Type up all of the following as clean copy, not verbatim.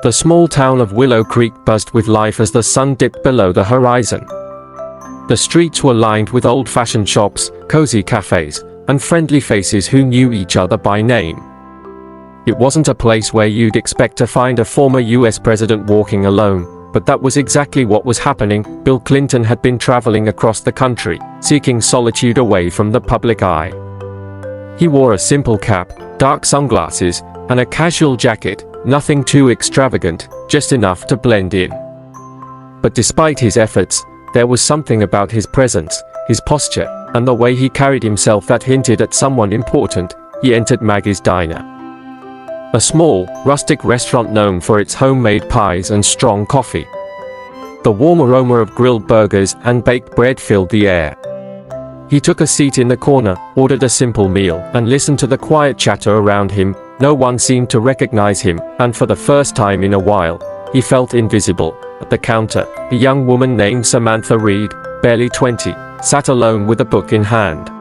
The small town of Willow Creek buzzed with life as the sun dipped below the horizon. The streets were lined with old-fashioned shops, cozy cafes, and friendly faces who knew each other by name. It wasn't a place where you'd expect to find a former US president walking alone, but that was exactly what was happening. Bill Clinton had been traveling across the country, seeking solitude away from the public eye. He wore a simple cap, dark sunglasses, and a casual jacket, nothing too extravagant, just enough to blend in. But despite his efforts, there was something about his presence, his posture, and the way he carried himself that hinted at someone important. He entered Maggie's Diner, a small, rustic restaurant known for its homemade pies and strong coffee. The warm aroma of grilled burgers and baked bread filled the air. He took a seat in the corner, ordered a simple meal, and listened to the quiet chatter around him. No one seemed to recognize him, and for the first time in a while, he felt invisible. At the counter, a young woman named Samantha Reed, barely 20, sat alone with a book in hand.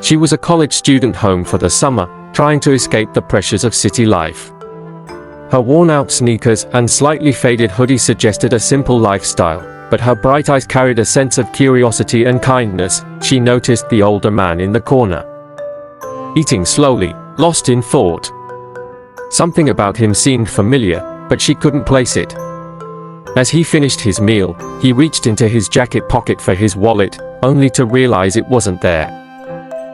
She was a college student home for the summer, trying to escape the pressures of city life. Her worn-out sneakers and slightly faded hoodie suggested a simple lifestyle, but her bright eyes carried a sense of curiosity and kindness. She noticed the older man in the corner, eating slowly, lost in thought. Something about him seemed familiar, but she couldn't place it. As he finished his meal, he reached into his jacket pocket for his wallet, only to realize it wasn't there.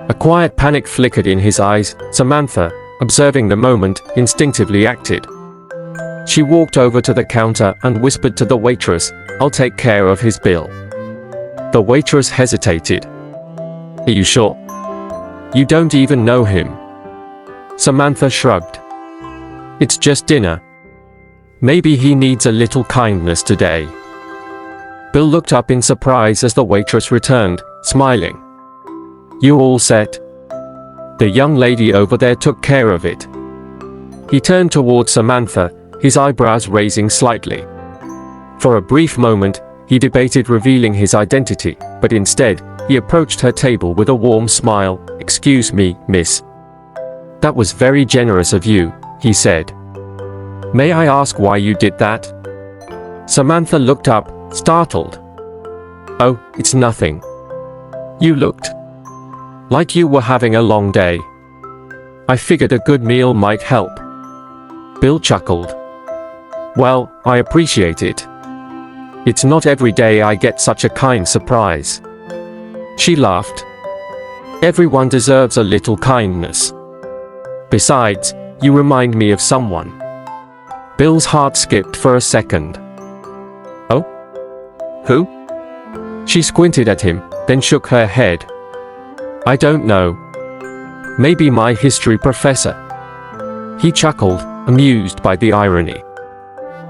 A quiet panic flickered in his eyes. Samantha, observing the moment, instinctively acted. She walked over to the counter and whispered to the waitress, "I'll take care of his bill." The waitress hesitated. "Are you sure? You don't even know him." Samantha shrugged. "It's just dinner. Maybe he needs a little kindness today." Bill looked up in surprise as the waitress returned, smiling. "You all set? The young lady over there took care of it." He turned toward Samantha, his eyebrows raising slightly. For a brief moment, he debated revealing his identity, but instead, he approached her table with a warm smile. "Excuse me, miss. That was very generous of you," he said. "May I ask why you did that?" Samantha looked up, startled. "Oh, it's nothing. You looked like you were having a long day. I figured a good meal might help." Bill chuckled. "Well, I appreciate it. It's not every day I get such a kind surprise." She laughed. "Everyone deserves a little kindness. Besides, you remind me of someone." Bill's heart skipped for a second. "Oh? Who?" She squinted at him, then shook her head. "I don't know. Maybe my history professor." He chuckled, amused by the irony.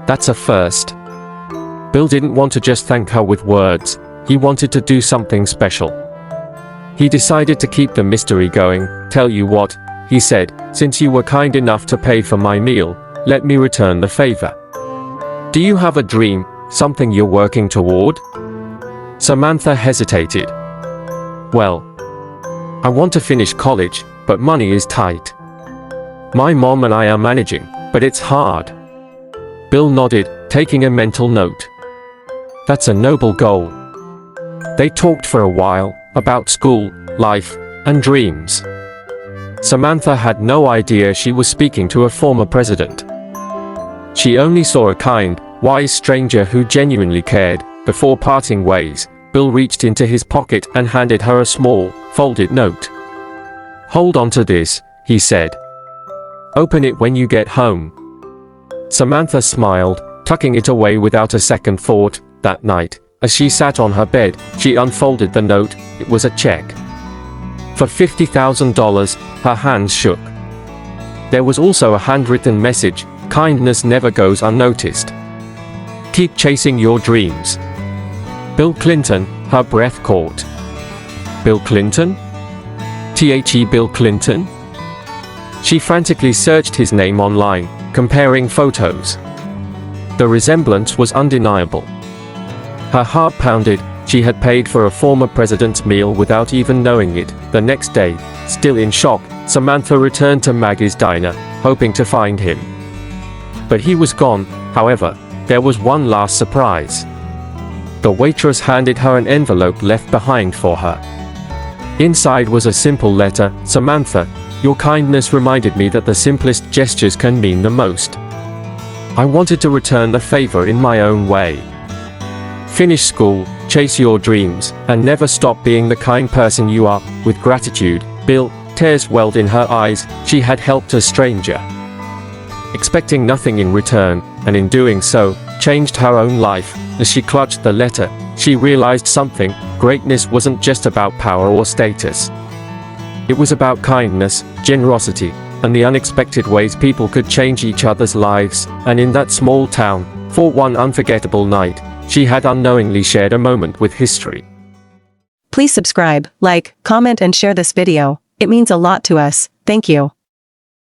"That's a first." Bill didn't want to just thank her with words, he wanted to do something special. He decided to keep the mystery going. "Tell you what," he said, "since you were kind enough to pay for my meal, let me return the favor. Do you have a dream, something you're working toward?" Samantha hesitated. "Well, I want to finish college, but money is tight. My mom and I are managing, but it's hard." Bill nodded, taking a mental note. "That's a noble goal." They talked for a while, about school, life, and dreams. Samantha had no idea she was speaking to a former president. She only saw a kind, wise stranger who genuinely cared. Before parting ways, Bill reached into his pocket and handed her a small, folded note. "Hold on to this," he said. "Open it when you get home." Samantha smiled, tucking it away without a second thought. That night, as she sat on her bed, she unfolded the note. It was a check for $50,000. Her hands shook. There was also a handwritten message: "Kindness never goes unnoticed. Keep chasing your dreams. Bill Clinton." Her breath caught. Bill Clinton? Bill Clinton? She frantically searched his name online, comparing photos. The resemblance was undeniable. Her heart pounded. She had paid for a former president's meal without even knowing it. The next day, still in shock, Samantha returned to Maggie's Diner, hoping to find him. But he was gone. However, there was one last surprise. The waitress handed her an envelope left behind for her. Inside was a simple letter: "Samantha, your kindness reminded me that the simplest gestures can mean the most. I wanted to return the favor in my own way. Finish school, chase your dreams, and never stop being the kind person you are. With gratitude, Bill." Tears welled in her eyes. She had helped a stranger, expecting nothing in return, and in doing so, changed her own life. As she clutched the letter, she realized something: greatness wasn't just about power or status. It was about kindness, generosity, and the unexpected ways people could change each other's lives. And in that small town, for one unforgettable night, she had unknowingly shared a moment with history. Please subscribe, like, comment and share this video. It means a lot to us. Thank you.